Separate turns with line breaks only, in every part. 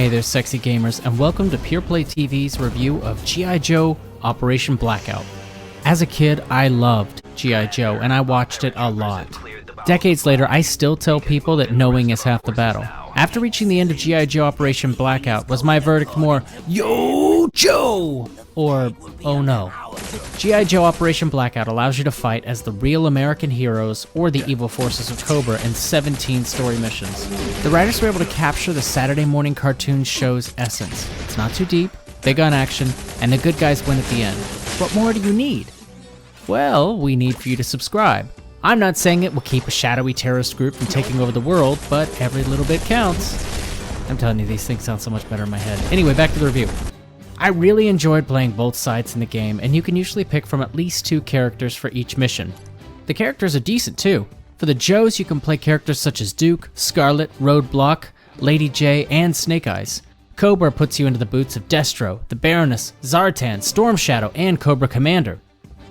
Hey there, sexy gamers, and welcome to PurePlay TV's review of G.I Joe Operation Blackout. As a kid, I loved G.I Joe, and I watched it a lot. Decades later, I still tell people that knowing is half the battle. After reaching the end of G.I Joe Operation Blackout, was my verdict more, Yo, Joe, or oh no? G.I Joe Operation Blackout allows you to fight as the real American heroes or the evil forces of Cobra in 17 story missions. The writers were able to capture the Saturday morning cartoon show's essence. It's not too deep, big on action, and the good guys win at the end. What more do you need? Well, we need for you to subscribe. I'm not saying it will keep a shadowy terrorist group from taking over the world, but every little bit counts. I'm telling you, these things sound so much better in my head. Anyway, back to the review. I really enjoyed playing both sides in the game, and you can usually pick from at least 2 characters for each mission. The characters are decent too. For the Joes, you can play characters such as Duke, Scarlet, Roadblock, Lady J, and Snake Eyes. Cobra puts you into the boots of Destro, the Baroness, Zartan, Storm Shadow, and Cobra Commander.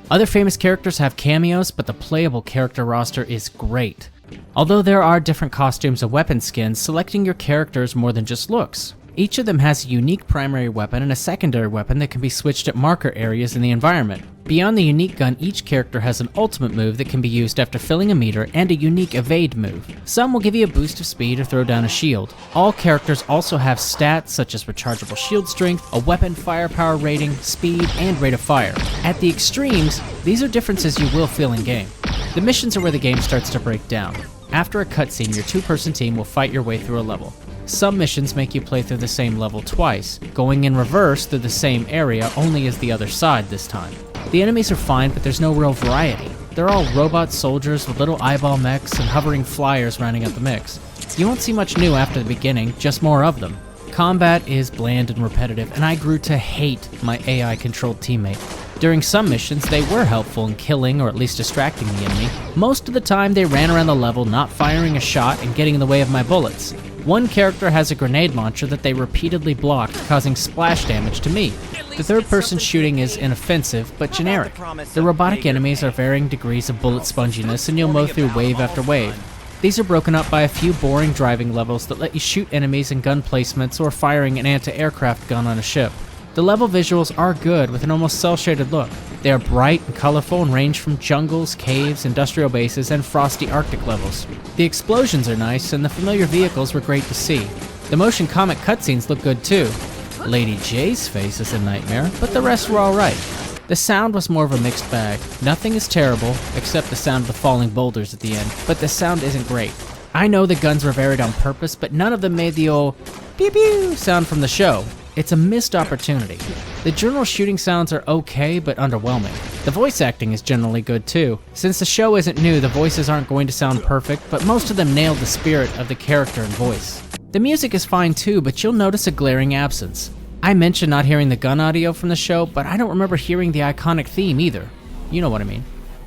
Other famous characters have cameos, but the playable character roster is great. Although there are different costumes and weapon skins, selecting your character is more than just looks. Each of them has a unique primary weapon and a secondary weapon that can be switched at marker areas in the environment. Beyond the unique gun, each character has an ultimate move that can be used after filling a meter and a unique evade move. Some will give you a boost of speed or throw down a shield. All characters also have stats such as rechargeable shield strength, a weapon firepower rating, speed, and rate of fire. At the extremes, these are differences you will feel in game. The missions are where the game starts to break down. After a cutscene, your 2-person team will fight your way through a level. Some missions make you play through the same level twice, going in reverse through the same area only as the other side this time. The enemies are fine, but there's no real variety. They're all robot soldiers with little eyeball mechs and hovering flyers rounding out the mix. You won't see much new after the beginning, just more of them. Combat is bland and repetitive, and I grew to hate my AI-controlled teammate. During some missions, they were helpful in killing or at least distracting the enemy. Most of the time, they ran around the level, not firing a shot and getting in the way of my bullets. One character has a grenade launcher that they repeatedly blocked, causing splash damage to me. The third-person shooting is inoffensive, but generic. The robotic enemies are varying degrees of bullet sponginess, and you'll mow through wave after wave. These are broken up by a few boring driving levels that let you shoot enemies in gun placements or firing an anti-aircraft gun on a ship. The level visuals are good with an almost cel-shaded look. They are bright and colorful and range from jungles, caves, industrial bases, and frosty Arctic levels. The explosions are nice, and the familiar vehicles were great to see. The motion comic cutscenes look good too. Lady J's face is a nightmare, but the rest were alright. The sound was more of a mixed bag. Nothing is terrible, except the sound of the falling boulders at the end, but the sound isn't great. I know the guns were varied on purpose, but none of them made the old pew pew sound from the show. It's a missed opportunity. The general shooting sounds are okay, but underwhelming. The voice acting is generally good too. Since the show isn't new, the voices aren't going to sound perfect, but most of them nailed the spirit of the character and voice. The music is fine too, but you'll notice a glaring absence. I mentioned not hearing the gun audio from the show, but I don't remember hearing the iconic theme either. You know what I mean.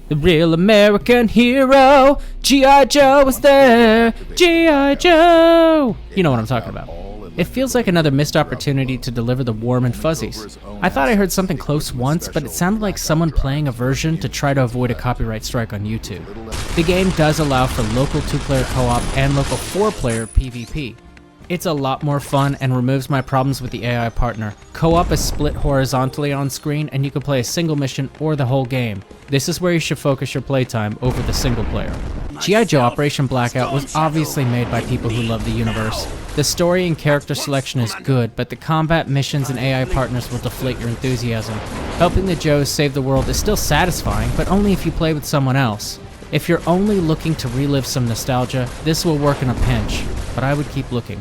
The real American hero, G.I Joe is there, G.I Joe! You know what I'm talking about. It feels like another missed opportunity to deliver the warm and fuzzies. I thought I heard something close once, but it sounded like someone playing a version to try to avoid a copyright strike on YouTube. The game does allow for local 2-player co-op and local 4-player PvP. It's a lot more fun and removes my problems with the AI partner. Co-op is split horizontally on screen, and you can play a single mission or the whole game. This is where you should focus your playtime over the single player. G.I Joe Operation Blackout was obviously made by people who love the universe. The story and character selection is good, but the combat missions and AI partners will deflate your enthusiasm. Helping the Joes save the world is still satisfying, but only if you play with someone else. If you're only looking to relive some nostalgia, this will work in a pinch, but I would keep looking.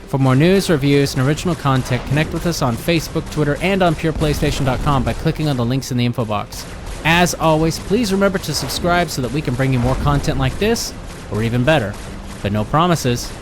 For more news, reviews, and original content, connect with us on Facebook, Twitter, and on PurePlaystation.com by clicking on the links in the info box. As always, please remember to subscribe so that we can bring you more content like this, or even better. But no promises.